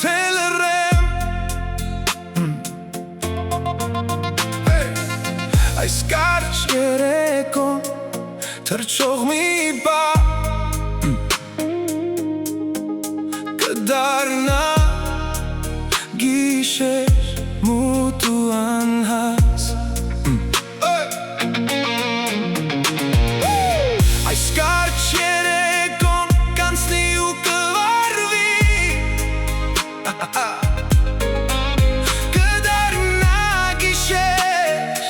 թելրեմ Այս կարճ երեկոն թրջող մի բա Կդառնա գիշեր մութ ու անհաս Այս կարճ երեկոն կանցնի ու կվարվի Կդառնա գիշեր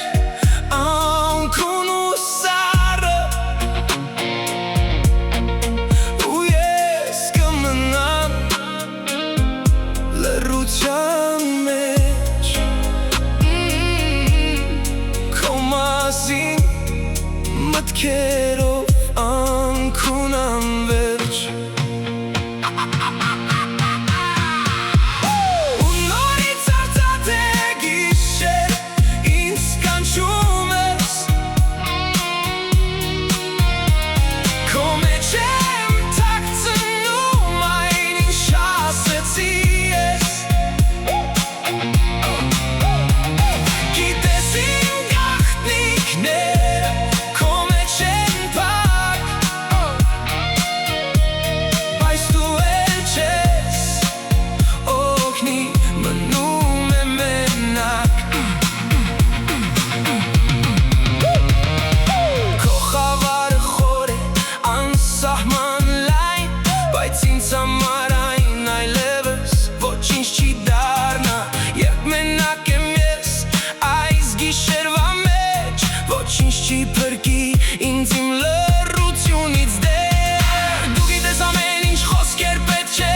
անքուն ու սառը Ու ես կմնամ լռության մեջ Քո մասին մտքերով անքուն անվերջ Ու նորից արծաթ է գիշեր ինձ կանչում ես Քո մեջ եմ թաքցնում այն ինչ ասեցի ես Գիտես իմ գաղտնիքները քո մեջ են փակ Բայց դու էլ չես օգնի մնում է մենակ Քո խավարը խոր է անսահման լայն Բայց ինձ համար այն այլևս ոչինչ չի դառնա Երբ մենակ եմ ես այս գիշերվա մեջ Ոչինչ չի փրկի ինձ իմ լռությունից դեր Դու գիտես ամեն ինչ խոսքեր պետք չէ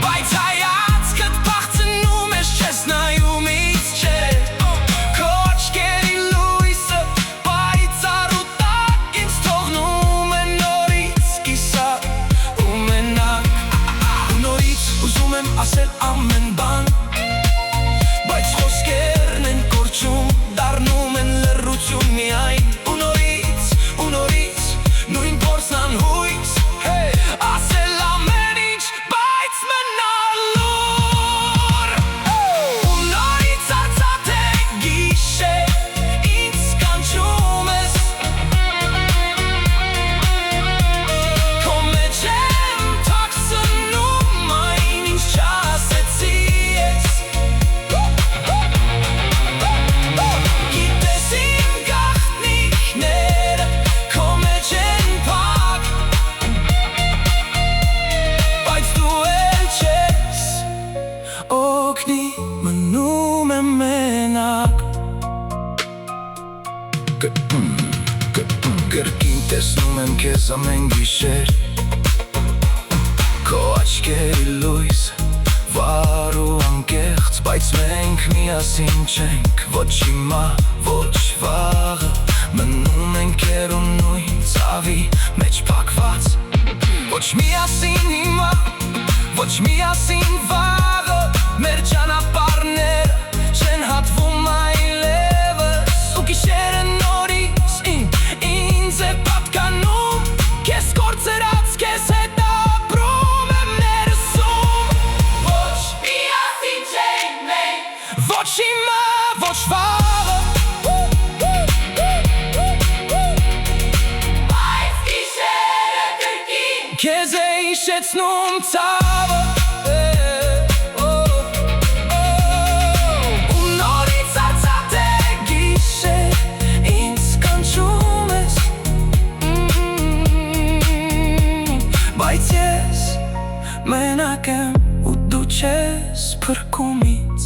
Բայց հայացքդ փախցնում ես չես նայում ինձ չէ Քո աչքերի լույսը պայծառ ու տաք ինձ թողնում է նորից կիսատ ու մենակ Ու նորից ուզում եմ ասել ամեն բան Բայց խոսքերն են կորչում դառնում են լռություն միայն Ու նորից նույն փորձն անհույս Ասել ամեն ինչ բայց մնալ լուռ Ու նորից արծաթ է գիշեր ինձ կանչում ես Քո մեջ եմ թաքցնում այն ինչ չասեցի ես Գիտես իմ գաղտնիքները քո մեջ են փակ Բայց դու էլ չես օգնի մնում է մենակ Կրկին տեսնում եմ քեզ ամեն գիշեր Քո աչքերի լույս վառ ու անկեղծ Բայց մենք միասին չենք ոչ հիմա, ոչ վաղը Մնում ենք երու նույն ծավի մեջ փակված Ոչ միասին հիմա, ոչ միասին վաղը Մեր ճանապարհները չեն հատվում այլևս Ու գիշերը նորից ինձ է պատկանում Քեզ կորցրած քեզ հետ ապրում եմ ներսում Ոչ միասին չենք մենք Ոչ հիմա, ոչ վաղը Բայց գիշերը կրկին Քեզ է հիշեցնում ցավը Ու նորից արծաթ է գիշեր ինձ կանչում ես Բայց ես մենակ եմ ու դու չես փրկում ինձ